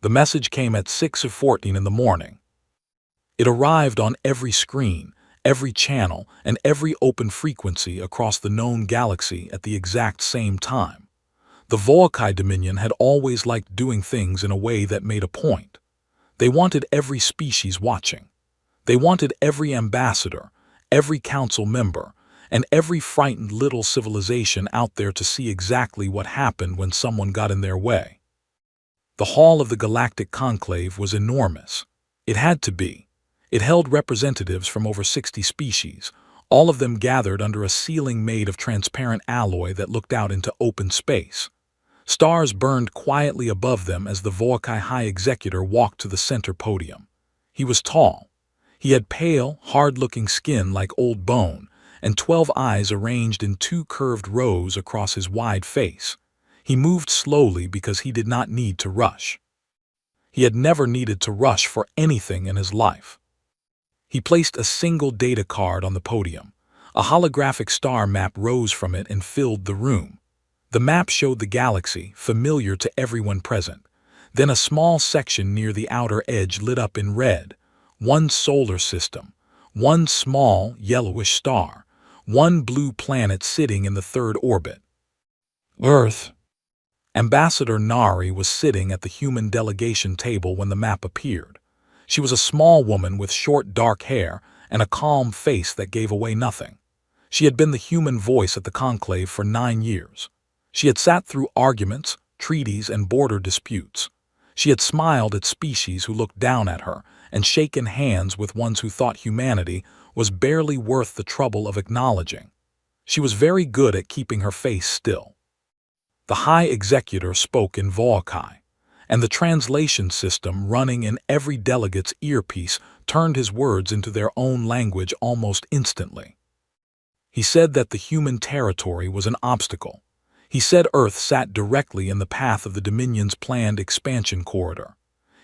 The message came at 6:14 in the morning. It arrived on every screen, every channel, and every open frequency across the known galaxy at the exact same time. The Volcae Dominion had always liked doing things in a way that made a point. They wanted every species watching. They wanted every ambassador, every council member, and every frightened little civilization out there to see exactly what happened when someone got in their way. The hall of the Galactic Conclave was enormous. It had to be. It held representatives from over 60 species, all of them gathered under a ceiling made of transparent alloy that looked out into open space. Stars burned quietly above them as the Volcae High Executor walked to the center podium. He was tall. He had pale, hard-looking skin like old bone, and 12 eyes arranged in 2 curved rows across his wide face. He moved slowly because he did not need to rush. He had never needed to rush for anything in his life. He placed a single data card on the podium. A holographic star map rose from it and filled the room. The map showed the galaxy, familiar to everyone present. Then a small section near the outer edge lit up in red. One solar system, one small, yellowish star, one blue planet sitting in the 3rd orbit. Earth. Ambassador Nari was sitting at the human delegation table when the map appeared. She was a small woman with short dark hair and a calm face that gave away nothing. She had been the human voice at the conclave for 9 years. She had sat through arguments, treaties, and border disputes. She had smiled at species who looked down at her and shaken hands with ones who thought humanity was barely worth the trouble of acknowledging. She was very good at keeping her face still. The High Executor spoke in Volcae, and the translation system running in every delegate's earpiece turned his words into their own language almost instantly. He said that the human territory was an obstacle. He said Earth sat directly in the path of the Dominion's planned expansion corridor.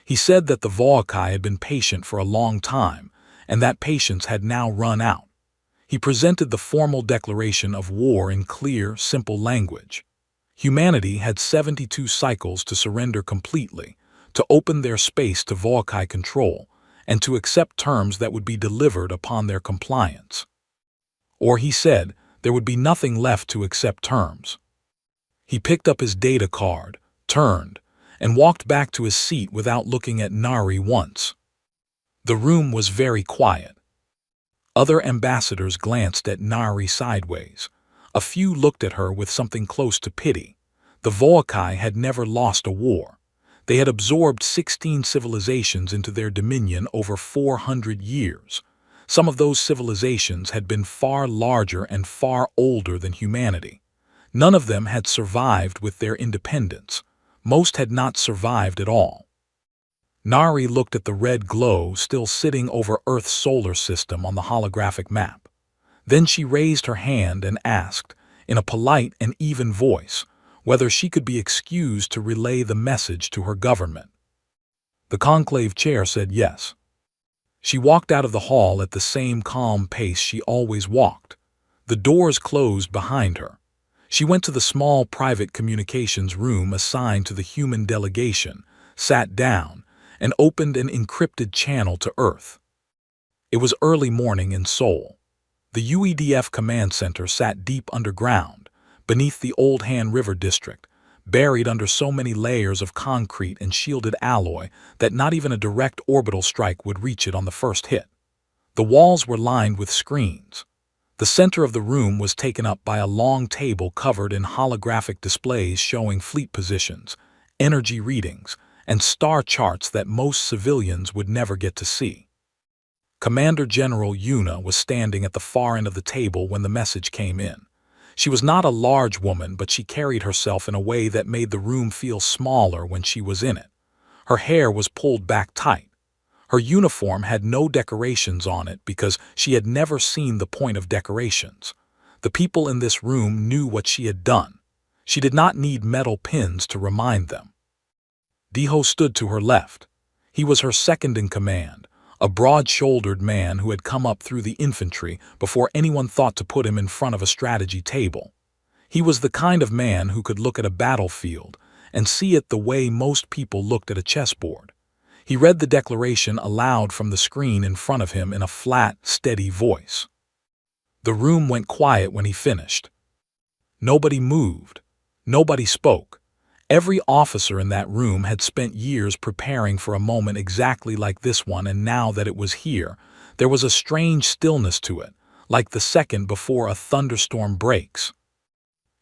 He said that the Volcae had been patient for a long time, and that patience had now run out. He presented the formal declaration of war in clear, simple language. Humanity had 72 cycles to surrender completely, to open their space to Volcae control, and to accept terms that would be delivered upon their compliance. Or, he said, there would be nothing left to accept terms. He picked up his data card, turned, and walked back to his seat without looking at Nari once. The room was very quiet. Other ambassadors glanced at Nari sideways. A few looked at her with something close to pity. The Volcae had never lost a war. They had absorbed 16 civilizations into their dominion over 400 years. Some of those civilizations had been far larger and far older than humanity. None of them had survived with their independence. Most had not survived at all. Nari looked at the red glow still sitting over Earth's solar system on the holographic map. Then she raised her hand and asked, in a polite and even voice, whether she could be excused to relay the message to her government. The conclave chair said yes. She walked out of the hall at the same calm pace she always walked. The doors closed behind her. She went to the small private communications room assigned to the human delegation, sat down, and opened an encrypted channel to Earth. It was early morning in Seoul. The UEDF command center sat deep underground, beneath the Old Han River district, buried under so many layers of concrete and shielded alloy that not even a direct orbital strike would reach it on the first hit. The walls were lined with screens. The center of the room was taken up by a long table covered in holographic displays showing fleet positions, energy readings, and star charts that most civilians would never get to see. Commander General Yuna was standing at the far end of the table when the message came in. She was not a large woman, but she carried herself in a way that made the room feel smaller when she was in it. Her hair was pulled back tight. Her uniform had no decorations on it because she had never seen the point of decorations. The people in this room knew what she had done. She did not need metal pins to remind them. Diho stood to her left. He was her second in command, a broad-shouldered man who had come up through the infantry before anyone thought to put him in front of a strategy table. He was the kind of man who could look at a battlefield and see it the way most people looked at a chessboard. He read the declaration aloud from the screen in front of him in a flat, steady voice. The room went quiet when he finished. Nobody moved. Nobody spoke. Every officer in that room had spent years preparing for a moment exactly like this one, and now that it was here, there was a strange stillness to it, like the second before a thunderstorm breaks.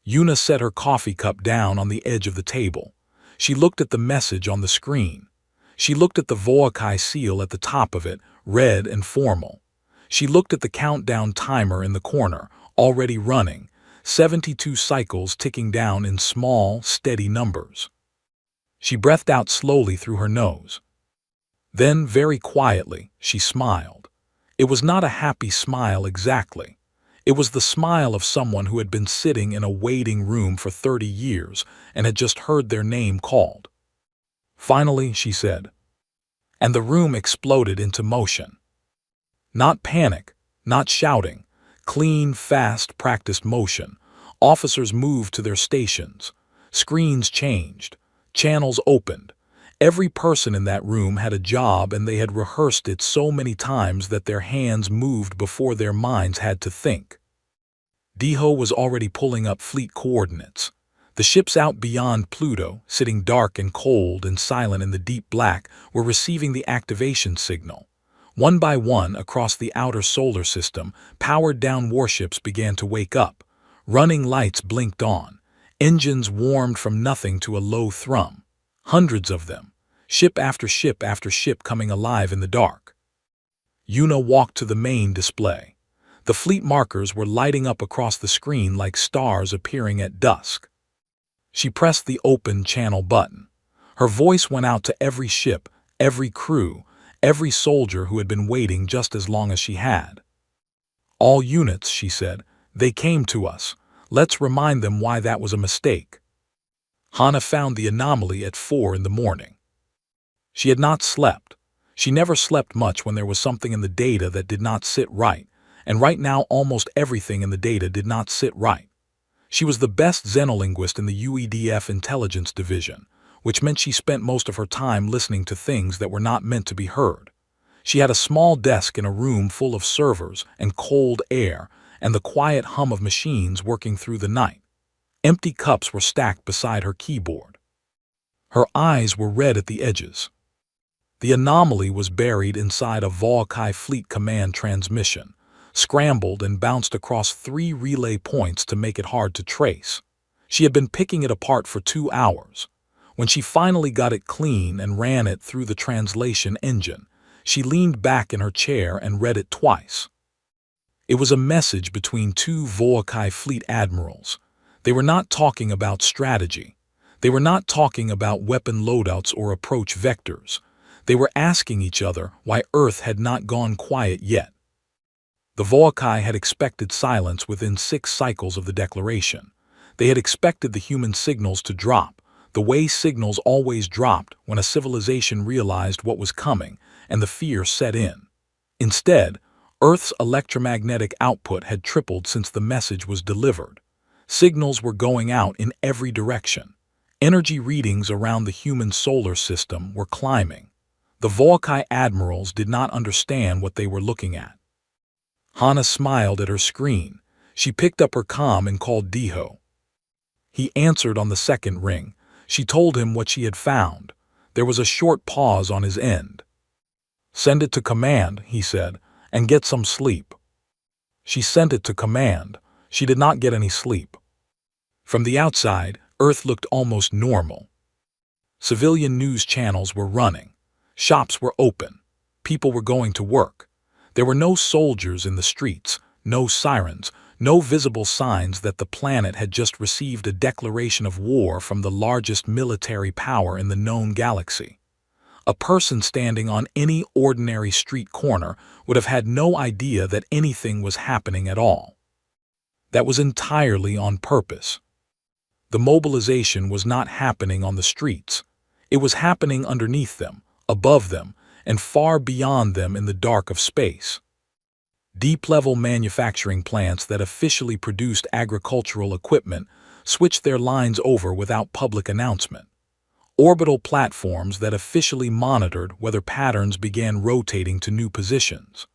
Yuna set her coffee cup down on the edge of the table. She looked at the message on the screen. She looked at the Voakai seal at the top of it, red and formal. She looked at the countdown timer in the corner, already running, 72 cycles ticking down in small, steady numbers. She breathed out slowly through her nose. Then, very quietly, she smiled. It was not a happy smile exactly. It was the smile of someone who had been sitting in a waiting room for 30 years and had just heard their name called. Finally, she said. And the room exploded into motion. Not panic, not shouting. Clean, fast, practiced motion. Officers moved to their stations. Screens changed. Channels opened. Every person in that room had a job, and they had rehearsed it so many times that their hands moved before their minds had to think. Diho was already pulling up fleet coordinates. The ships out beyond Pluto, sitting dark and cold and silent in the deep black, were receiving the activation signal. One by one, across the outer solar system, powered-down warships began to wake up. Running lights blinked on. Engines warmed from nothing to a low thrum. Hundreds of them, ship after ship coming alive in the dark. Yuna walked to the main display. The fleet markers were lighting up across the screen like stars appearing at dusk. She pressed the open channel button. Her voice went out to every ship, every crew, every soldier who had been waiting just as long as she had. All units, she said, they came to us. Let's remind them why that was a mistake. Hana found the anomaly at 4 in the morning. She had not slept. She never slept much when there was something in the data that did not sit right, and right now almost everything in the data did not sit right. She was the best xenolinguist in the UEDF intelligence division, which meant she spent most of her time listening to things that were not meant to be heard. She had a small desk in a room full of servers and cold air and the quiet hum of machines working through the night. Empty cups were stacked beside her keyboard. Her eyes were red at the edges. The anomaly was buried inside a Voakai Fleet Command transmission, scrambled and bounced across 3 relay points to make it hard to trace. She had been picking it apart for 2 hours. When she finally got it clean and ran it through the translation engine, she leaned back in her chair and read it twice. It was a message between 2 Voakai fleet admirals. They were not talking about strategy. They were not talking about weapon loadouts or approach vectors. They were asking each other why Earth had not gone quiet yet. The Voakai had expected silence within 6 cycles of the declaration. They had expected the human signals to drop, the way signals always dropped when a civilization realized what was coming and the fear set in. Instead, Earth's electromagnetic output had tripled since the message was delivered. Signals were going out in every direction. Energy readings around the human solar system were climbing. The Voakai admirals did not understand what they were looking at. Hana smiled at her screen. She picked up her comm and called Diho. He answered on the second ring. She told him what she had found. There was a short pause on his end. "Send it to command," he said, "and get some sleep." She sent it to command. She did not get any sleep. From the outside, Earth looked almost normal. Civilian news channels were running. Shops were open. People were going to work. There were no soldiers in the streets, no sirens, no visible signs that the planet had just received a declaration of war from the largest military power in the known galaxy. A person standing on any ordinary street corner would have had no idea that anything was happening at all. That was entirely on purpose. The mobilization was not happening on the streets. It was happening underneath them, above them, and far beyond them in the dark of space. Deep-level manufacturing plants that officially produced agricultural equipment switched their lines over without public announcement. orbital platforms that officially monitored whether patterns began rotating to new positions.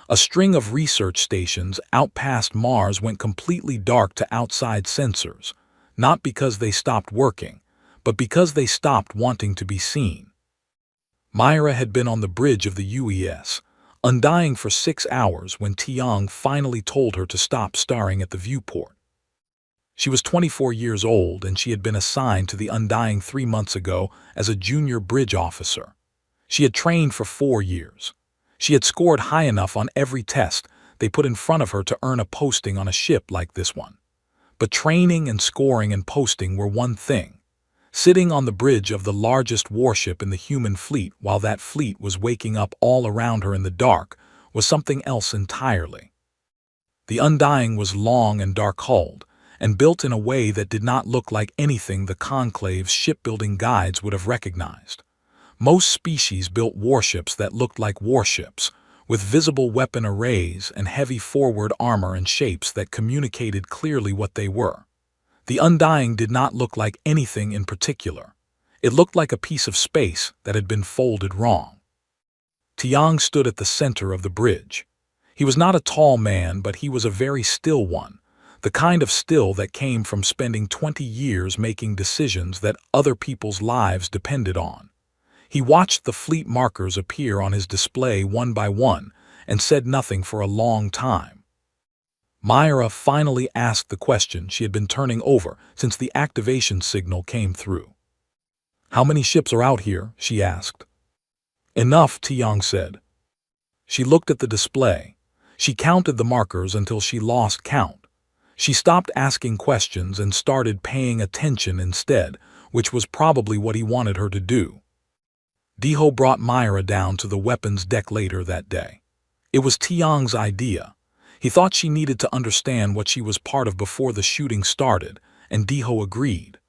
A string of research stations out past Mars went completely dark to outside sensors, not because they stopped working, but because they stopped wanting to be seen. Myra had been on the bridge of the UES, undying for 6 hours when Tiang finally told her to stop staring at the viewport. She was 24 years old and she had been assigned to the Undying 3 months ago as a junior bridge officer. She had trained for 4 years. She had scored high enough on every test they put in front of her to earn a posting on a ship like this one. But training and scoring and posting were one thing. Sitting on the bridge of the largest warship in the human fleet while that fleet was waking up all around her in the dark was something else entirely. The Undying was long and dark-hulled, and built in a way that did not look like anything the Conclave's shipbuilding guides would have recognized. Most species built warships that looked like warships, with visible weapon arrays and heavy forward armor and shapes that communicated clearly what they were. The Undying did not look like anything in particular. It looked like a piece of space that had been folded wrong. Tiang stood at the center of the bridge. He was not a tall man, but he was a very still one, the kind of still that came from spending 20 years making decisions that other people's lives depended on. He watched the fleet markers appear on his display one by one and said nothing for a long time. Myra finally asked the question she had been turning over since the activation signal came through. "How many ships are out here?" she asked. "Enough," Tiang said. She looked at the display. She counted the markers until she lost count. She stopped asking questions and started paying attention instead, which was probably what he wanted her to do. Diho brought Myra down to the weapons deck later that day. It was Tiang's idea. He thought she needed to understand what she was part of before the shooting started, and Diho agreed.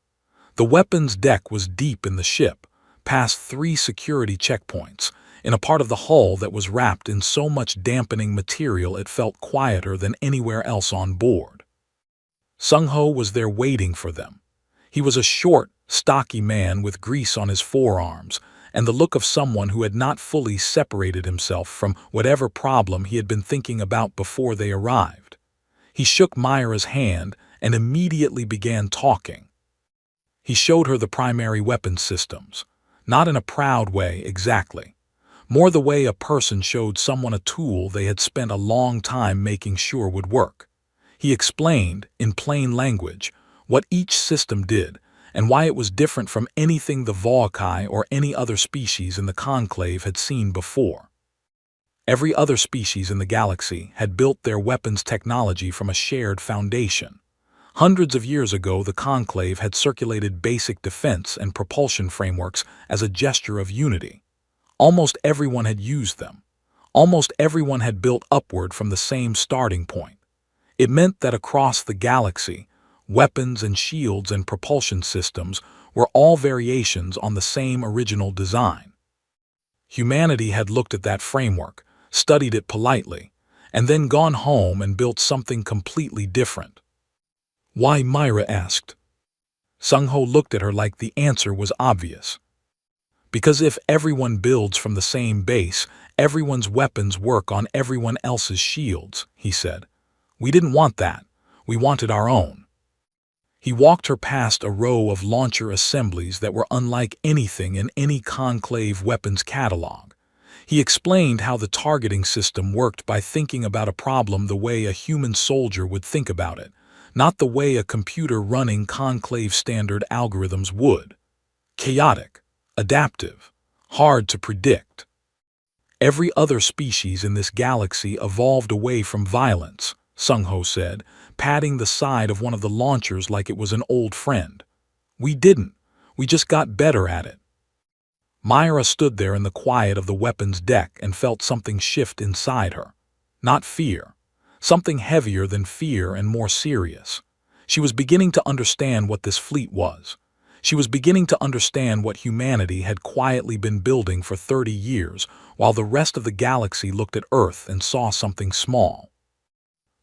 The weapons deck was deep in the ship, past 3 security checkpoints, in a part of the hull that was wrapped in so much dampening material it felt quieter than anywhere else on board. Sung-ho was there waiting for them. He was a short, stocky man with grease on his forearms, and the look of someone who had not fully separated himself from whatever problem he had been thinking about before they arrived. He shook Myra's hand and immediately began talking. He showed her the primary weapon systems, not in a proud way exactly, more the way a person showed someone a tool they had spent a long time making sure would work. He explained, in plain language, what each system did, and why it was different from anything the Volcae or any other species in the Conclave had seen before. Every other species in the galaxy had built their weapons technology from a shared foundation. Hundreds of years ago, the Conclave had circulated basic defense and propulsion frameworks as a gesture of unity. Almost everyone had used them. Almost everyone had built upward from the same starting point. It meant that across the galaxy, weapons and shields and propulsion systems were all variations on the same original design. Humanity had looked at that framework, studied it politely, and then gone home and built something completely different. "Why?" Myra asked. Sung-ho looked at her like the answer was obvious. "Because if everyone builds from the same base, everyone's weapons work on everyone else's shields," he said. "We didn't want that. We wanted our own." He walked her past a row of launcher assemblies that were unlike anything in any Conclave weapons catalog. He explained how the targeting system worked by thinking about a problem the way a human soldier would think about it, not the way a computer running Conclave standard algorithms would. Chaotic, adaptive, hard to predict. Every other species in this galaxy evolved away from violence, Sung-ho said, patting the side of one of the launchers like it was an old friend. "We didn't. We just got better at it." Myra stood there in the quiet of the weapons deck and felt something shift inside her. Not fear. Something heavier than fear and more serious. She was beginning to understand what this fleet was. She was beginning to understand what humanity had quietly been building for 30 years, while the rest of the galaxy looked at Earth and saw something small.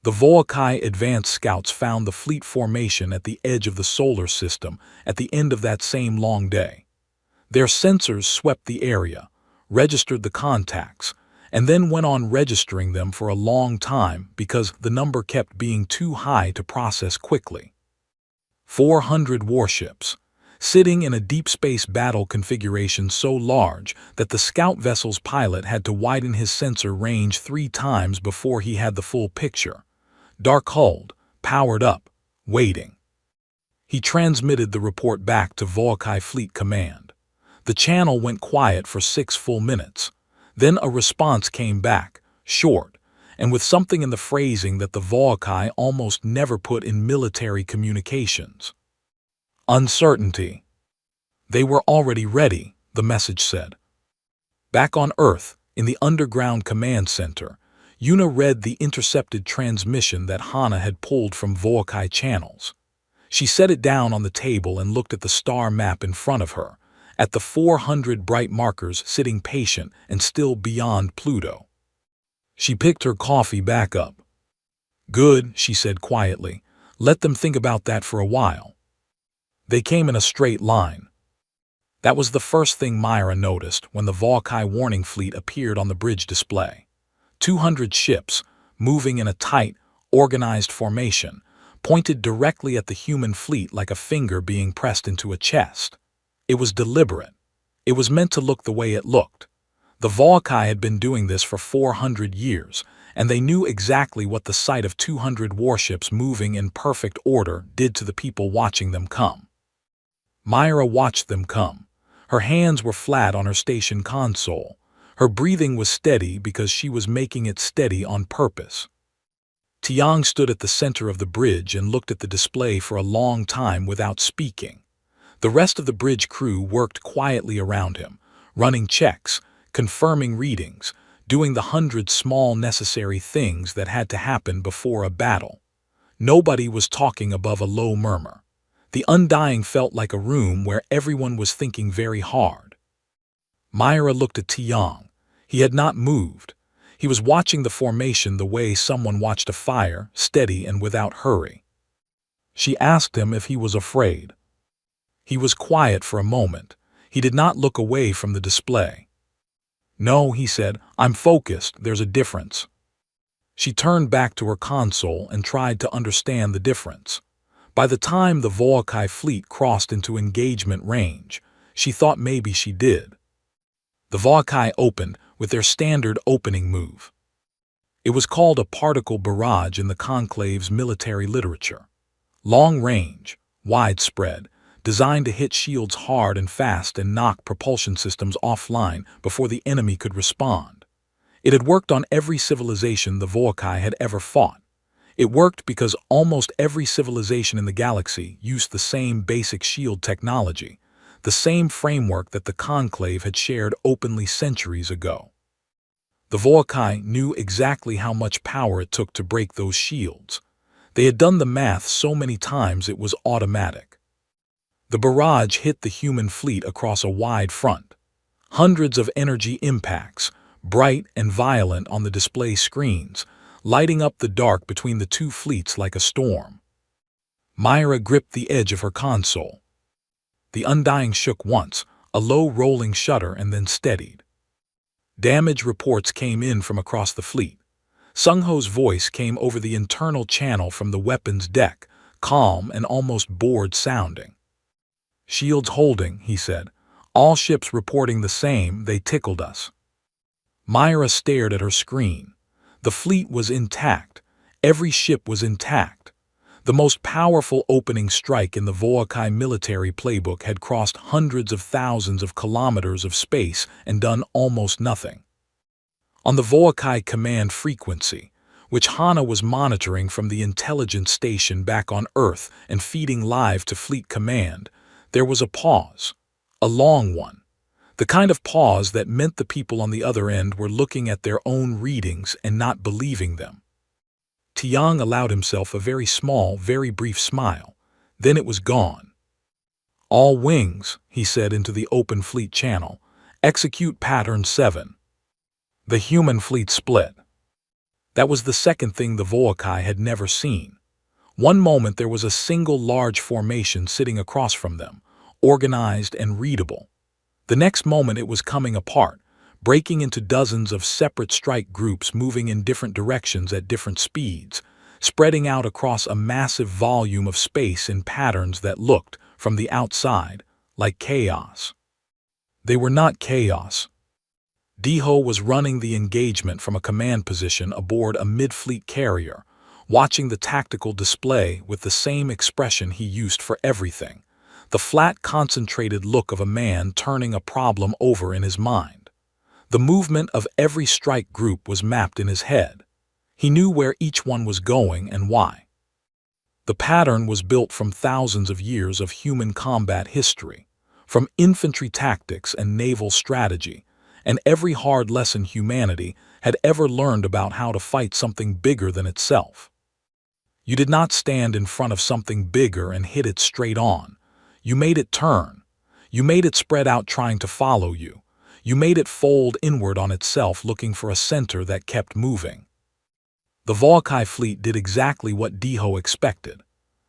The Volcae advance scouts found the fleet formation at the edge of the solar system at the end of that same long day. Their sensors swept the area, registered the contacts, and then went on registering them for a long time because the number kept being too high to process quickly. 400 warships, sitting in a deep space battle configuration so large that the scout vessel's pilot had to widen his sensor range 3 times before he had the full picture. Dark-hulled, powered up, waiting. He transmitted the report back to Volkai Fleet Command. The channel went quiet for 6 full minutes. Then a response came back, short, and with something in the phrasing that the Volkai almost never put in military communications. Uncertainty. They were already ready, the message said. Back on Earth, in the underground command center, Yuna read the intercepted transmission that Hana had pulled from Volkai channels. She set it down on the table and looked at the star map in front of her, at the 400 bright markers sitting patient and still beyond Pluto. She picked her coffee back up. "Good," she said quietly. "Let them think about that for a while." They came in a straight line. That was the first thing Myra noticed when the Volkai warning fleet appeared on the bridge display. 200 ships, moving in a tight, organized formation, pointed directly at the human fleet like a finger being pressed into a chest. It was deliberate. It was meant to look the way it looked. The Volkai had been doing this for 400 years, and they knew exactly what the sight of 200 warships moving in perfect order did to the people watching them come. Myra watched them come. Her hands were flat on her station console. Her breathing was steady because she was making it steady on purpose. Tiang stood at the center of the bridge and looked at the display for a long time without speaking. The rest of the bridge crew worked quietly around him, running checks, confirming readings, doing the 100 small necessary things that had to happen before a battle. Nobody was talking above a low murmur. The Undying felt like a room where everyone was thinking very hard. Myra looked at Tiang. He had not moved. He was watching the formation the way someone watched a fire, steady and without hurry. She asked him if he was afraid. He was quiet for a moment. He did not look away from the display. "No," he said, "I'm focused. There's a difference." She turned back to her console and tried to understand the difference. By the time the Volkai fleet crossed into engagement range, she thought maybe she did. The Volkai opened with their standard opening move. It was called a particle barrage in the Conclave's military literature. Long range, widespread, designed to hit shields hard and fast and knock propulsion systems offline before the enemy could respond. It had worked on every civilization the Volkai had ever fought. It worked because almost every civilization in the galaxy used the same basic shield technology, the same framework that the Conclave had shared openly centuries ago. The Volkai knew exactly how much power it took to break those shields. They had done the math so many times it was automatic. The barrage hit the human fleet across a wide front. Hundreds of energy impacts, bright and violent on the display screens, lighting up the dark between the two fleets like a storm. Myra gripped the edge of her console. The Undying shook once, a low rolling shudder, and then steadied. Damage reports came in from across the fleet. Sungho's voice came over the internal channel from the weapons deck, calm and almost bored sounding. "Shields holding," he said. "All ships reporting the same. They tickled us." Myra stared at her screen. The fleet was intact. Every ship was intact. The most powerful opening strike in the Volkai military playbook had crossed hundreds of thousands of kilometers of space and done almost nothing. On the Volkai command frequency, which Hana was monitoring from the intelligence station back on Earth and feeding live to Fleet Command, there was a pause, a long one. The kind of pause that meant the people on the other end were looking at their own readings and not believing them. Tiang allowed himself a very small, very brief smile. Then it was gone. "All wings," he said into the open fleet channel. "Execute pattern 7. The human fleet split. That was the second thing the Volkai had never seen. One moment there was a single large formation sitting across from them, organized and readable. The next moment it was coming apart, breaking into dozens of separate strike groups moving in different directions at different speeds, spreading out across a massive volume of space in patterns that looked, from the outside, like chaos. They were not chaos. Diho was running the engagement from a command position aboard a mid-fleet carrier, watching the tactical display with the same expression he used for everything, the flat, concentrated look of a man turning a problem over in his mind. The movement of every strike group was mapped in his head. He knew where each one was going and why. The pattern was built from thousands of years of human combat history, from infantry tactics and naval strategy, and every hard lesson humanity had ever learned about how to fight something bigger than itself. You did not stand in front of something bigger and hit it straight on. You made it turn. You made it spread out trying to follow you. You made it fold inward on itself looking for a center that kept moving. The Volkai fleet did exactly what Diho expected.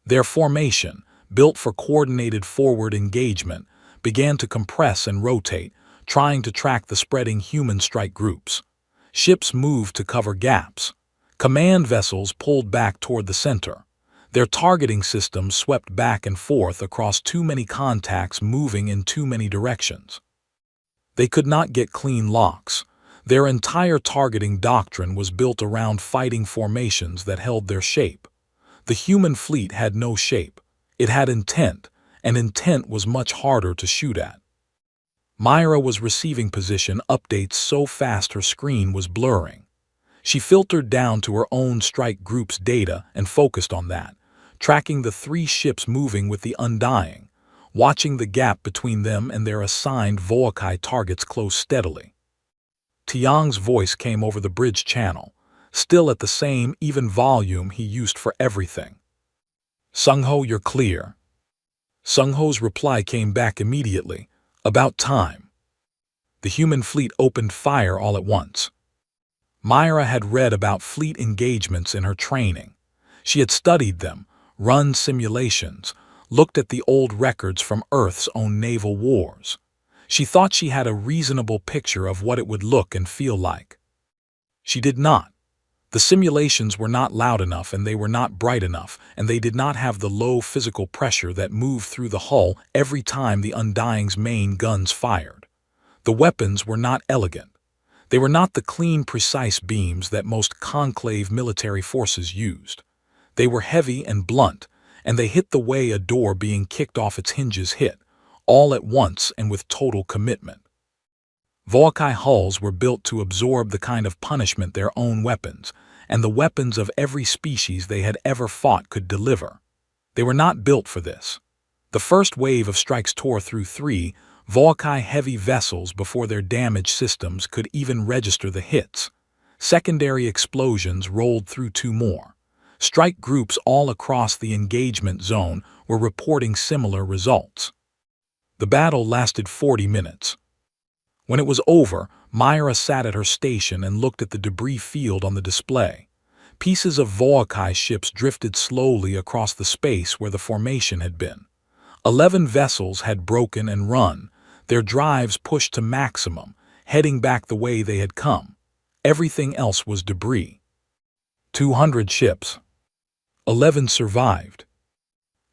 Their formation, built for coordinated forward engagement, began to compress and rotate, trying to track the spreading human strike groups. Ships moved to cover gaps. Command vessels pulled back toward the center. Their targeting systems swept back and forth across too many contacts moving in too many directions. They could not get clean locks. Their entire targeting doctrine was built around fighting formations that held their shape. The human fleet had no shape. It had intent, and intent was much harder to shoot at. Myra was receiving position updates so fast her screen was blurring. She filtered down to her own strike group's data and focused on that, tracking the 3 ships moving with the Undying, watching the gap between them and their assigned Volkai targets close steadily. Tiang's voice came over the bridge channel, still at the same even volume he used for everything. "Sungho, you're clear." Sungho's reply came back immediately. "About time." The human fleet opened fire all at once. Myra had read about fleet engagements in her training. She had studied them, run simulations, looked at the old records from Earth's own naval wars. She thought she had a reasonable picture of what it would look and feel like. She did not. The simulations were not loud enough and they were not bright enough, and they did not have the low physical pressure that moved through the hull every time the Undying's main guns fired. The weapons were not elegant. They were not the clean, precise beams that most conclave military forces used. They were heavy and blunt, and they hit the way a door being kicked off its hinges hit, all at once and with total commitment. Volkai hulls were built to absorb the kind of punishment their own weapons, and the weapons of every species they had ever fought could deliver. They were not built for this. The first wave of strikes tore through 3 Volkai heavy vessels before their damaged systems could even register the hits. Secondary explosions rolled through 2 more. Strike groups all across the engagement zone were reporting similar results. The battle lasted 40 minutes. When it was over, Myra sat at her station and looked at the debris field on the display. Pieces of Volkai ships drifted slowly across the space where the formation had been. 11 vessels had broken and run, their drives pushed to maximum, heading back the way they had come. Everything else was debris. 200 ships. 11 survived.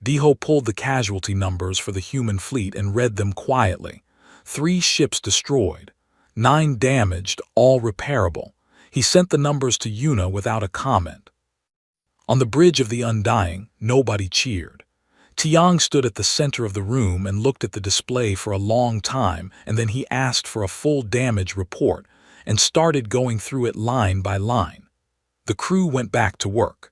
Diho pulled the casualty numbers for the human fleet and read them quietly. 3 ships destroyed, 9 damaged, all repairable. He sent the numbers to Yuna without a comment. On the bridge of the Undying, nobody cheered. Tiang stood at the center of the room and looked at the display for a long time, and then he asked for a full damage report and started going through it line by line. The crew went back to work.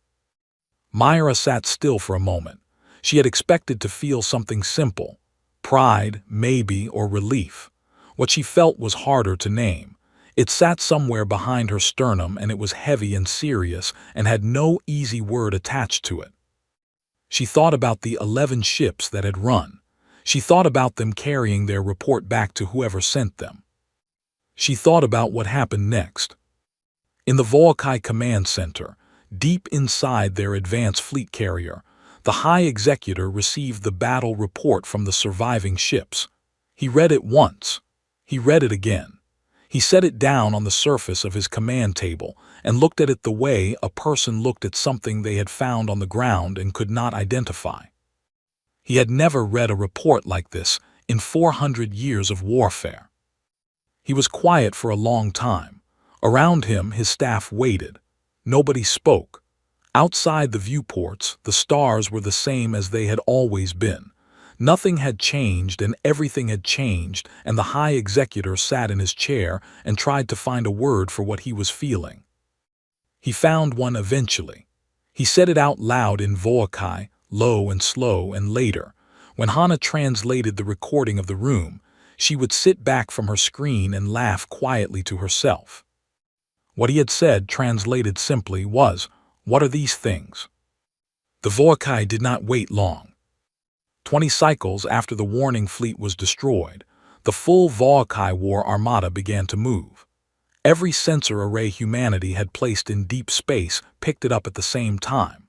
Myra sat still for a moment. She had expected to feel something simple. Pride, maybe, or relief. What she felt was harder to name. It sat somewhere behind her sternum, and it was heavy and serious and had no easy word attached to it. She thought about the 11 ships that had run. She thought about them carrying their report back to whoever sent them. She thought about what happened next. In the Volkai Command Center, deep inside their advanced fleet carrier, the High Executor received the battle report from the surviving ships. He read it once, He read it again. He set it down on the surface of his command table and looked at it the way a person looked at something they had found on the ground and could not identify. He had never read a report like this in 400 years of warfare. He was quiet for a long time. Around him, his staff waited. Nobody spoke. Outside the viewports, the stars were the same as they had always been. Nothing had changed and everything had changed, and the high executor sat in his chair and tried to find a word for what he was feeling. He found one eventually. He said it out loud in Voakai, low and slow, and later, when Hana translated the recording of the room, she would sit back from her screen and laugh quietly to herself. What he had said, translated simply, was, "What are these things?" The Voakai did not wait long. 20 cycles after the warning fleet was destroyed, the full Voakai war armada began to move. Every sensor array humanity had placed in deep space picked it up at the same time.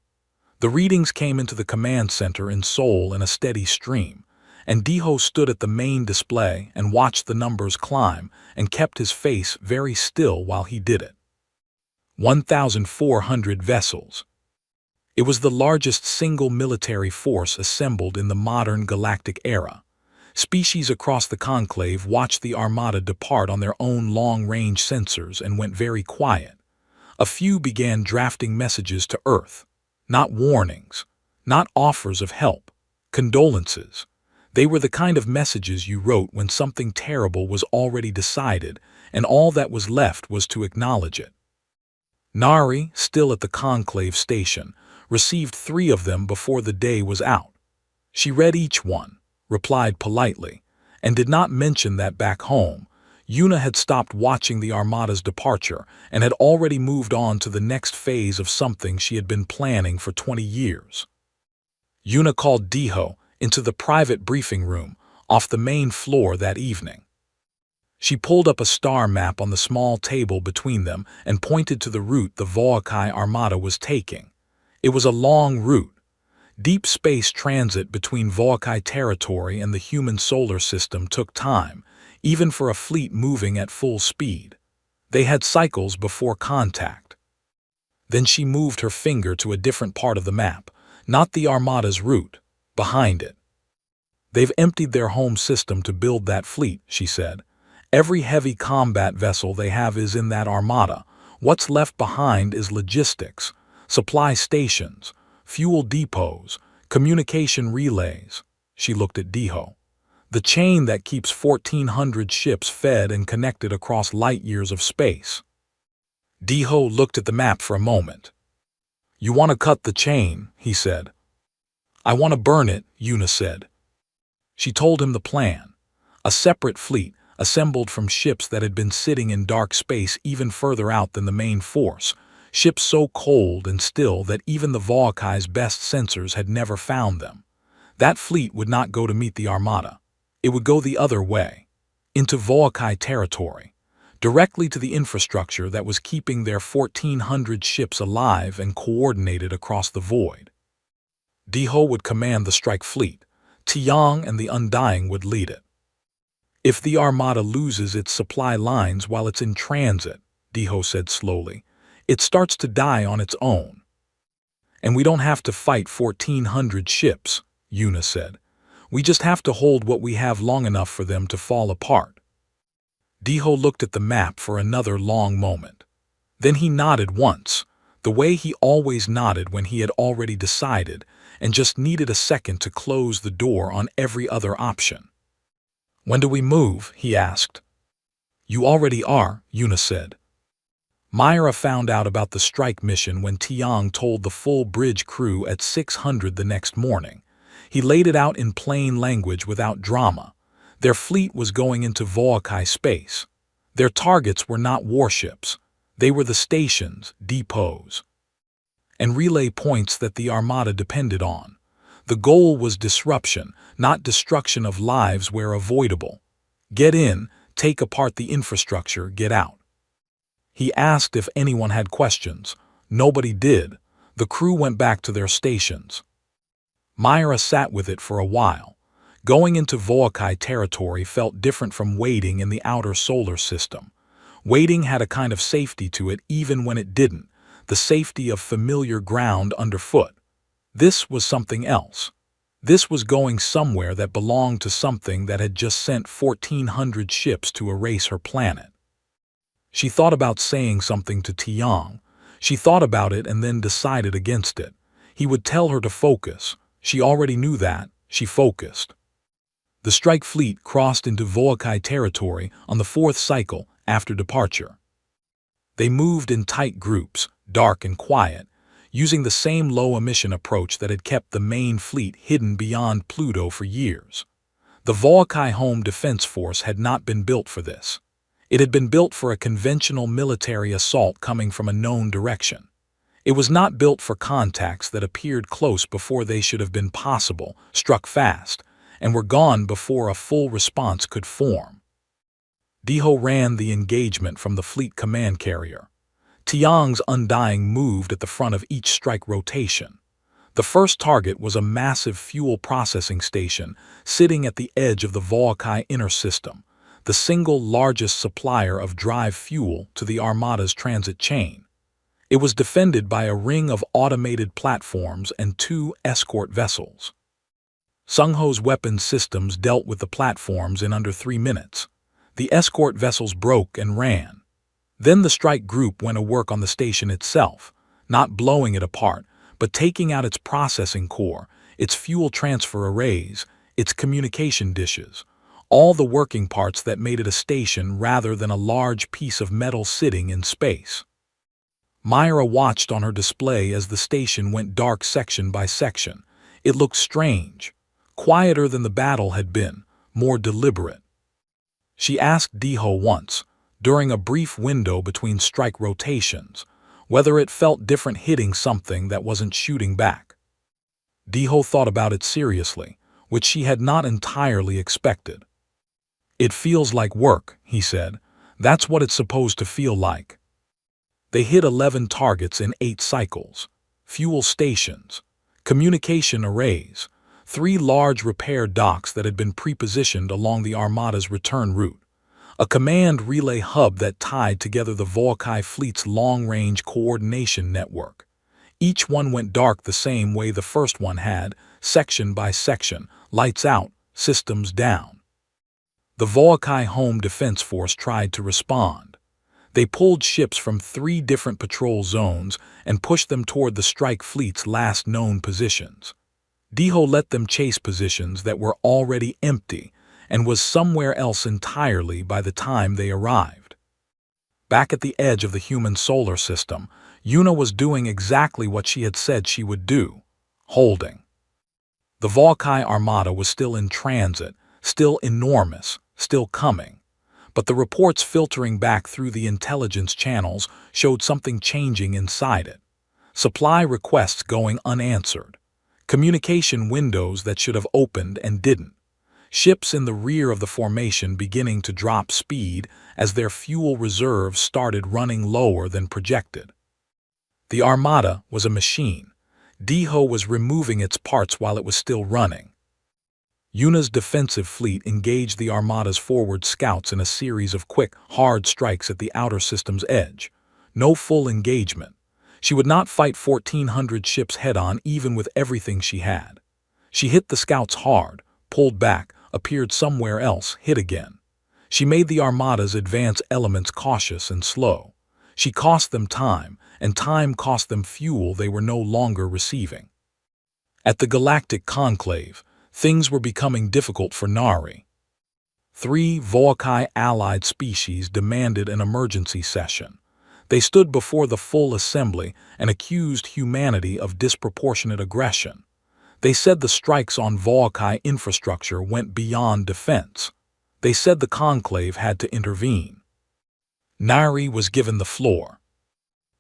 The readings came into the command center in Seoul in a steady stream, and Diho stood at the main display and watched the numbers climb and kept his face very still while he did it. 1,400 vessels. It was the largest single military force assembled in the modern galactic era. Species across the conclave watched the armada depart on their own long-range sensors and went very quiet. A few began drafting messages to Earth. Not warnings, not offers of help, condolences. They were the kind of messages you wrote when something terrible was already decided, and all that was left was to acknowledge it. Nari, still at the conclave station, received 3 of them before the day was out. She read each one, replied politely, and did not mention that back home, Yuna had stopped watching the armada's departure and had already moved on to the next phase of something she had been planning for 20 years. Yuna called Diho into the private briefing room off the main floor that evening. She pulled up a star map on the small table between them and pointed to the route the Voakai armada was taking. It was a long route. Deep space transit between Voakai territory and the human solar system took time, even for a fleet moving at full speed. They had cycles before contact. Then she moved her finger to a different part of the map, not the armada's route, behind it. "They've emptied their home system to build that fleet," she said. "Every heavy combat vessel they have is in that armada. What's left behind is logistics, supply stations, fuel depots, communication relays." She looked at Diho. "The chain that keeps 1,400 ships fed and connected across light years of space." Diho looked at the map for a moment. "You want to cut the chain," he said. "I want to burn it," Yuna said. She told him the plan. A separate fleet, assembled from ships that had been sitting in dark space even further out than the main force, ships so cold and still that even the Voakai's best sensors had never found them. That fleet would not go to meet the armada. It would go the other way, into Voakai territory, directly to the infrastructure that was keeping their 1,400 ships alive and coordinated across the void. Diho would command the strike fleet. Tiang and the Undying would lead it. "If the armada loses its supply lines while it's in transit," Diho said slowly, "it starts to die on its own." "And we don't have to fight 1,400 ships," Yuna said. "We just have to hold what we have long enough for them to fall apart." Diho looked at the map for another long moment. Then he nodded once, the way he always nodded when he had already decided and just needed a second to close the door on every other option. "When do we move?" he asked. "You already are," Yuna said. Myra found out about the strike mission when Tiang told the full bridge crew at 600 the next morning. He laid it out in plain language without drama. Their fleet was going into Voakai space. Their targets were not warships. They were the stations, depots, and relay points that the armada depended on. The goal was disruption, not destruction of lives where avoidable. Get in, take apart the infrastructure, get out. He asked if anyone had questions. Nobody did. The crew went back to their stations. Myra sat with it for a while. Going into Volcae territory felt different from waiting in the outer solar system. Waiting had a kind of safety to it even when it didn't, the safety of familiar ground underfoot. This was something else. This was going somewhere that belonged to something that had just sent 1,400 ships to erase her planet. She thought about saying something to Tiang. She thought about it and then decided against it. He would tell her to focus. She already knew that. She focused. The strike fleet crossed into Volcae territory on the fourth cycle after departure. They moved in tight groups, dark and quiet, using the same low-emission approach that had kept the main fleet hidden beyond Pluto for years. The Volcae Home Defense Force had not been built for this. It had been built for a conventional military assault coming from a known direction. It was not built for contacts that appeared close before they should have been possible, struck fast, and were gone before a full response could form. Diho ran the engagement from the fleet command carrier. Tiang's Undying moved at the front of each strike rotation. The first target was a massive fuel processing station sitting at the edge of the Volcae inner system, the single largest supplier of drive fuel to the Armada's transit chain. It was defended by a ring of automated platforms and 2 escort vessels. Sungho's weapons systems dealt with the platforms in under 3 minutes. The escort vessels broke and ran. Then the strike group went to work on the station itself, not blowing it apart, but taking out its processing core, its fuel transfer arrays, its communication dishes, all the working parts that made it a station rather than a large piece of metal sitting in space. Myra watched on her display as the station went dark section by section. It looked strange, quieter than the battle had been, more deliberate. She asked Diho once, during a brief window between strike rotations, whether it felt different hitting something that wasn't shooting back. Diho thought about it seriously, which she had not entirely expected. "It feels like work," he said. "That's what it's supposed to feel like." They hit 11 targets in 8 cycles. Fuel stations, communication arrays, 3 large repair docks that had been pre-positioned along the Armada's return route, a command relay hub that tied together the Volcae fleet's long-range coordination network. Each one went dark the same way the first one had, section by section, lights out, systems down. The Volcae Home Defense Force tried to respond. They pulled ships from 3 different patrol zones and pushed them toward the strike fleet's last known positions. Diho let them chase positions that were already empty and was somewhere else entirely by the time they arrived. Back at the edge of the human solar system, Yuna was doing exactly what she had said she would do, holding. The Volcae Armada was still in transit, still enormous, still coming. But the reports filtering back through the intelligence channels showed something changing inside it. Supply requests going unanswered. Communication windows that should have opened and didn't. Ships in the rear of the formation beginning to drop speed as their fuel reserves started running lower than projected. The Armada was a machine. Diho was removing its parts while it was still running. Yuna's defensive fleet engaged the Armada's forward scouts in a series of quick, hard strikes at the outer system's edge. No full engagement. She would not fight 1,400 ships head-on even with everything she had. She hit the scouts hard, pulled back, appeared somewhere else, hit again. She made the Armada's advance elements cautious and slow. She cost them time, and time cost them fuel they were no longer receiving. At the Galactic Conclave, things were becoming difficult for Nari. 3 Volcae allied species demanded an emergency session. They stood before the full assembly and accused humanity of disproportionate aggression. They said the strikes on Volcae infrastructure went beyond defense. They said the conclave had to intervene. Nari was given the floor.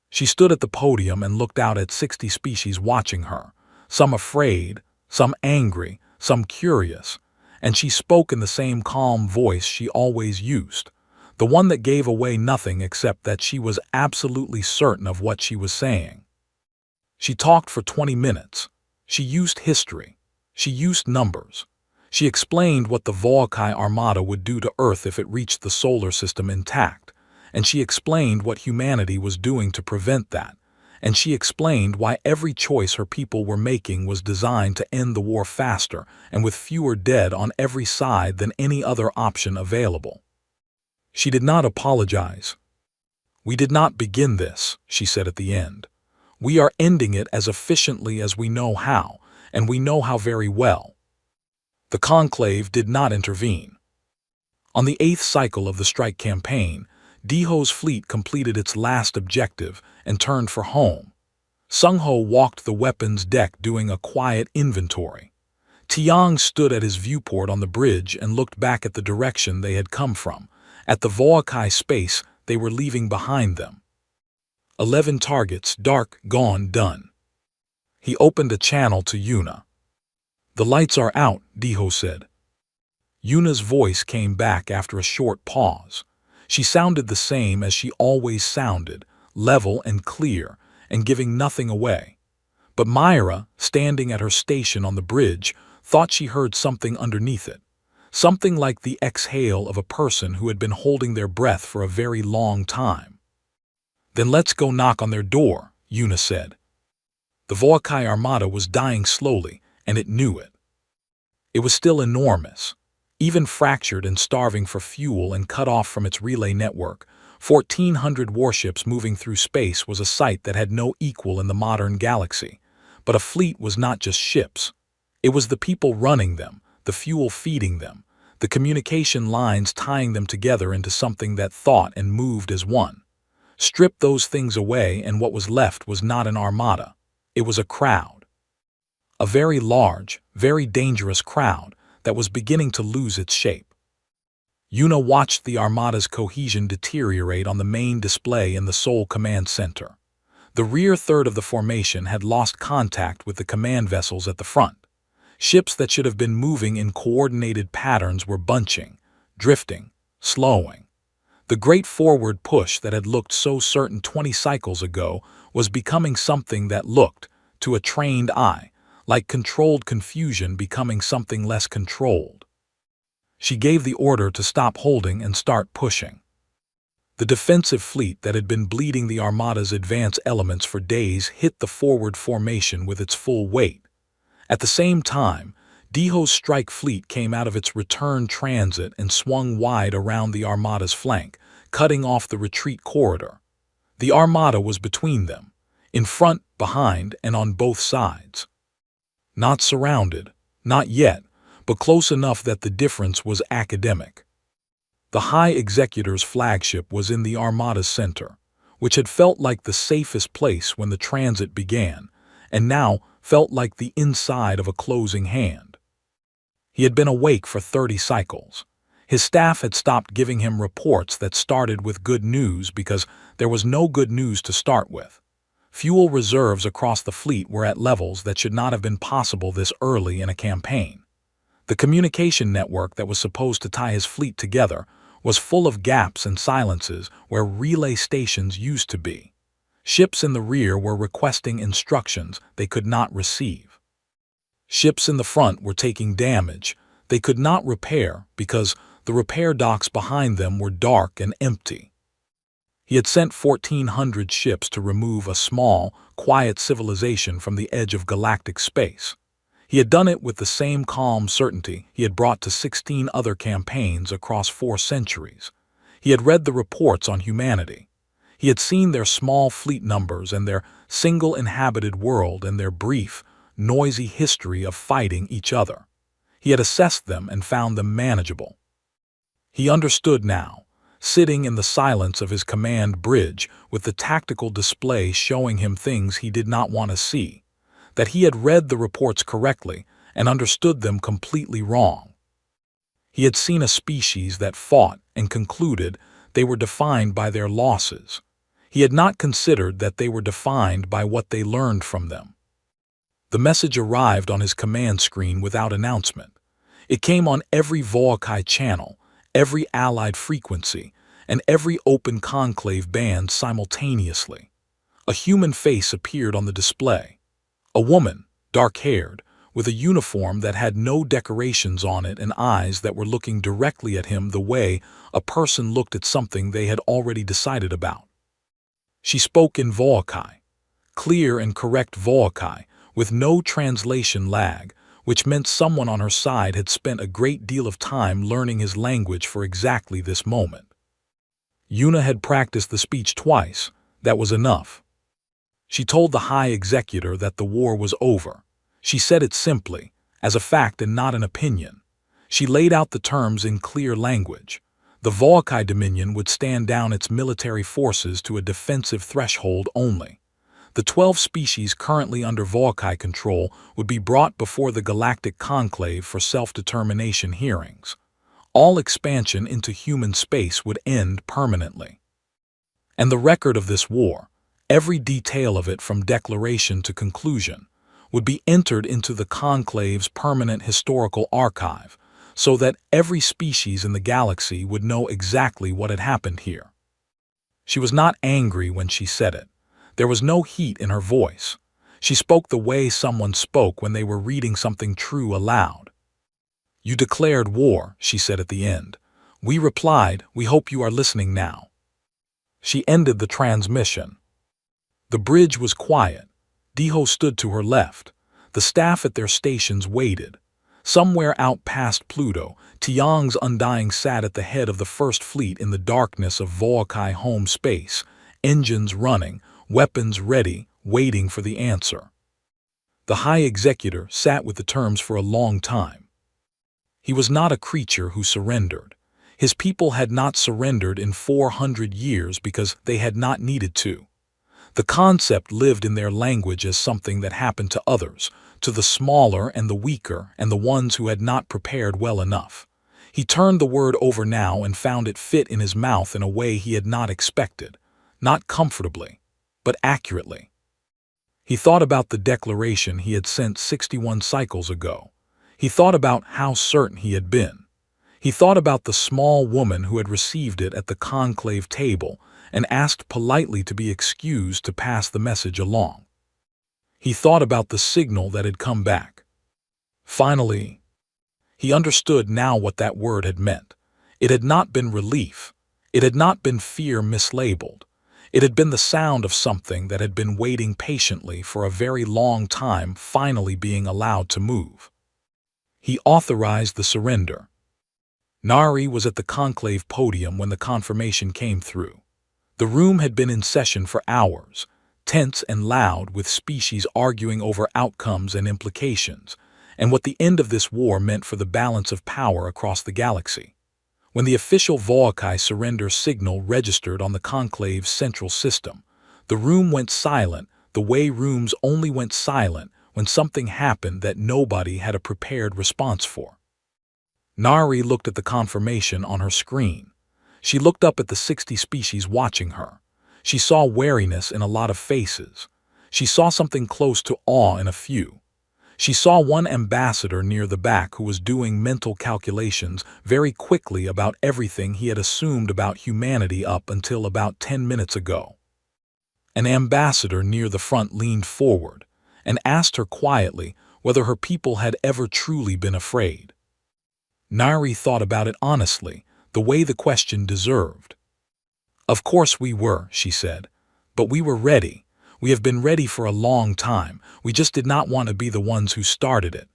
She stood at the podium and looked out at 60 species watching her, some afraid, some angry, some curious, and she spoke in the same calm voice she always used, the one that gave away nothing except that she was absolutely certain of what she was saying. She talked for 20 minutes. She used history. She used numbers. She explained what the Volcae Armada would do to Earth if it reached the solar system intact, and she explained what humanity was doing to prevent that, and she explained why every choice her people were making was designed to end the war faster and with fewer dead on every side than any other option available. She did not apologize. "We did not begin this," she said at the end. "We are ending it as efficiently as we know how, and we know how very well." The conclave did not intervene. On the 8th cycle of the strike campaign, Diho's fleet completed its last objective and turned for home. Sung-ho walked the weapons deck doing a quiet inventory. Tiang stood at his viewport on the bridge and looked back at the direction they had come from, at the Volcae space they were leaving behind them. 11 targets, dark, gone, done. He opened a channel to Yuna. "The lights are out," Diho said. Yuna's voice came back after a short pause. She sounded the same as she always sounded, level and clear, and giving nothing away. But Myra, standing at her station on the bridge, thought she heard something underneath it. Something like the exhale of a person who had been holding their breath for a very long time. "Then let's go knock on their door," Yuna said. The Volcae Armada was dying slowly, and it knew it. It was still enormous. Even fractured and starving for fuel and cut off from its relay network, 1,400 warships moving through space was a sight that had no equal in the modern galaxy. But a fleet was not just ships. It was the people running them, the fuel feeding them, the communication lines tying them together into something that thought and moved as one. Strip those things away and what was left was not an armada. It was a crowd. A very large, very dangerous crowd that was beginning to lose its shape. Yuna watched the armada's cohesion deteriorate on the main display in the Seoul Command Center. The rear third of the formation had lost contact with the command vessels at the front. Ships that should have been moving in coordinated patterns were bunching, drifting, slowing. The great forward push that had looked so certain 20 cycles ago was becoming something that looked, to a trained eye, like controlled confusion becoming something less controlled. She gave the order to stop holding and start pushing. The defensive fleet that had been bleeding the Armada's advance elements for days hit the forward formation with its full weight. At the same time, Diho's strike fleet came out of its return transit and swung wide around the Armada's flank, cutting off the retreat corridor. The Armada was between them, in front, behind, and on both sides. Not surrounded, not yet, but close enough that the difference was academic. The High Executor's flagship was in the Armada's center, which had felt like the safest place when the transit began, and now felt like the inside of a closing hand. He had been awake for 30 cycles. His staff had stopped giving him reports that started with good news because there was no good news to start with. Fuel reserves across the fleet were at levels that should not have been possible this early in a campaign. The communication network that was supposed to tie his fleet together was full of gaps and silences where relay stations used to be. Ships in the rear were requesting instructions they could not receive. Ships in the front were taking damage they could not repair because the repair docks behind them were dark and empty. He had sent 1,400 ships to remove a small, quiet civilization from the edge of galactic space. He had done it with the same calm certainty he had brought to 16 other campaigns across 4 centuries. He had read the reports on humanity. He had seen their small fleet numbers and their single inhabited world and their brief, noisy history of fighting each other. He had assessed them and found them manageable. He understood now, sitting in the silence of his command bridge with the tactical display showing him things he did not want to see, that he had read the reports correctly and understood them completely wrong. He had seen a species that fought and concluded they were defined by their losses. He had not considered that they were defined by what they learned from them. The message arrived on his command screen without announcement. It came on every Volcae channel, every allied frequency, and every open conclave band simultaneously. A human face appeared on the display. A woman, dark-haired, with a uniform that had no decorations on it and eyes that were looking directly at him the way a person looked at something they had already decided about. She spoke in Volkai, clear and correct Volkai, with no translation lag, which meant someone on her side had spent a great deal of time learning his language for exactly this moment. Yuna had practiced the speech twice. That was enough. She told the High Executor that the war was over. She said it simply, as a fact and not an opinion. She laid out the terms in clear language. The Volkai Dominion would stand down its military forces to a defensive threshold only. The 12 species currently under Volkai control would be brought before the Galactic Conclave for self-determination hearings. All expansion into human space would end permanently. And the record of this war, every detail of it from declaration to conclusion, would be entered into the Conclave's permanent historical archive, so that every species in the galaxy would know exactly what had happened here. She was not angry when she said it. There was no heat in her voice. She spoke the way someone spoke when they were reading something true aloud. "You declared war," she said at the end. "We replied, we hope you are listening now." She ended the transmission. The bridge was quiet. Diho stood to her left. The staff at their stations waited. Somewhere out past Pluto, Tiang's Undying sat at the head of the First Fleet in the darkness of Volkai home space, engines running, weapons ready, waiting for the answer. The High Executor sat with the terms for a long time. He was not a creature who surrendered. His people had not surrendered in 400 years because they had not needed to. The concept lived in their language as something that happened to others, to the smaller and the weaker and the ones who had not prepared well enough. He turned the word over now and found it fit in his mouth in a way he had not expected, not comfortably, but accurately. He thought about the declaration he had sent 61 cycles ago. He thought about how certain he had been. He thought about the small woman who had received it at the conclave table and asked politely to be excused to pass the message along. He thought about the signal that had come back. Finally, he understood now what that word had meant. It had not been relief. It had not been fear mislabeled. It had been the sound of something that had been waiting patiently for a very long time finally being allowed to move. He authorized the surrender. Nari was at the conclave podium when the confirmation came through. The room had been in session for hours, tense and loud, with species arguing over outcomes and implications, and what the end of this war meant for the balance of power across the galaxy. When the official Volkai surrender signal registered on the conclave's central system, the room went silent the way rooms only went silent when something happened that nobody had a prepared response for. Nari looked at the confirmation on her screen. She looked up at the 60 species watching her. She saw wariness in a lot of faces. She saw something close to awe in a few. She saw one ambassador near the back who was doing mental calculations very quickly about everything he had assumed about humanity up until about 10 minutes ago. An ambassador near the front leaned forward and asked her quietly whether her people had ever truly been afraid. Nari thought about it honestly, the way the question deserved. "Of course we were," she said, "but we were ready. We have been ready for a long time. We just did not want to be the ones who started it."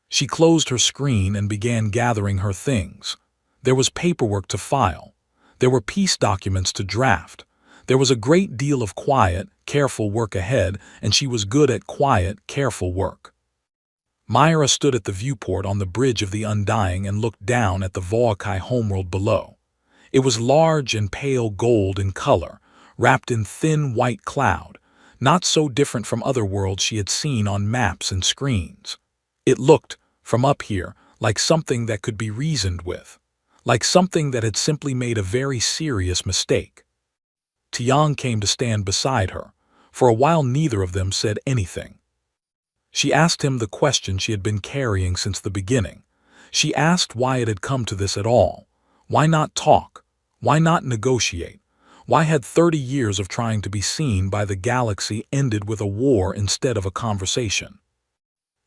She closed her screen and began gathering her things. There was paperwork to file. There were peace documents to draft. There was a great deal of quiet, careful work ahead, and she was good at quiet, careful work. Myra stood at the viewport on the bridge of the Undying and looked down at the Volkai homeworld below. It was large and pale gold in color, wrapped in thin white cloud, not so different from other worlds she had seen on maps and screens. It looked, from up here, like something that could be reasoned with, like something that had simply made a very serious mistake. Tiang came to stand beside her. For a while neither of them said anything. She asked him the question she had been carrying since the beginning. She asked why it had come to this at all. Why not talk? Why not negotiate? Why had 30 years of trying to be seen by the galaxy ended with a war instead of a conversation?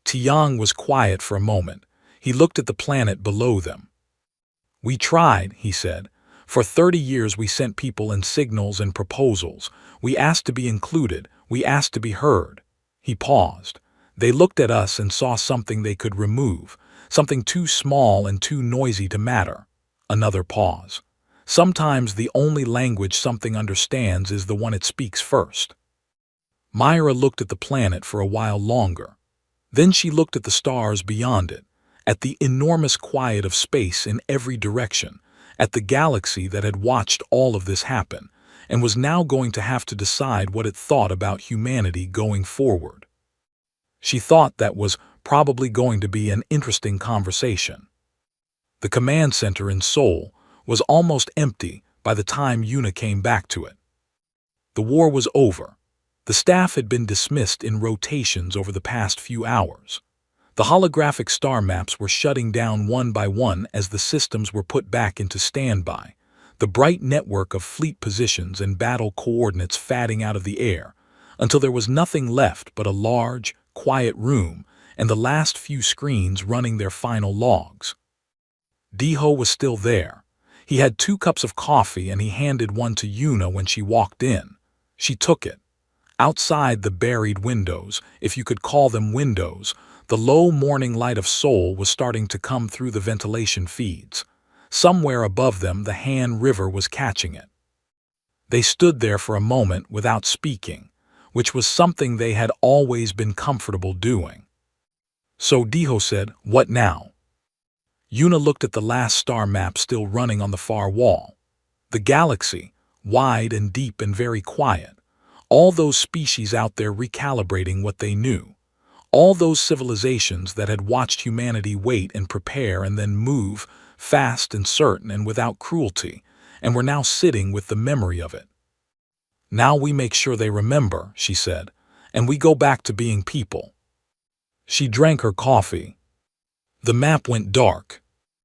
Tiang was quiet for a moment. He looked at the planet below them. "We tried," he said. "For 30 years we sent people in signals and proposals. We asked to be included. We asked to be heard." He paused. "They looked at us and saw something they could remove, something too small and too noisy to matter." Another pause. "Sometimes the only language something understands is the one it speaks first." Myra looked at the planet for a while longer. Then she looked at the stars beyond it, at the enormous quiet of space in every direction, at the galaxy that had watched all of this happen, and was now going to have to decide what it thought about humanity going forward. She thought that was probably going to be an interesting conversation. The command center in Seoul was almost empty by the time Yuna came back to it. The war was over. The staff had been dismissed in rotations over the past few hours. The holographic star maps were shutting down one by one as the systems were put back into standby, the bright network of fleet positions and battle coordinates fading out of the air, until there was nothing left but a large, quiet room and the last few screens running their final logs. Diho was still there. He had 2 cups of coffee and he handed one to Yuna when she walked in. She took it. Outside the buried windows, if you could call them windows, the low morning light of Seoul was starting to come through the ventilation feeds. Somewhere above them the Han River was catching it. They stood there for a moment without speaking, which was something they had always been comfortable doing. So Diho said, "What now?" Yuna looked at the last star map still running on the far wall. The galaxy, wide and deep and very quiet. All those species out there recalibrating what they knew. All those civilizations that had watched humanity wait and prepare and then move, fast and certain and without cruelty, and were now sitting with the memory of it. "Now we make sure they remember," she said, "and we go back to being people." She drank her coffee. The map went dark.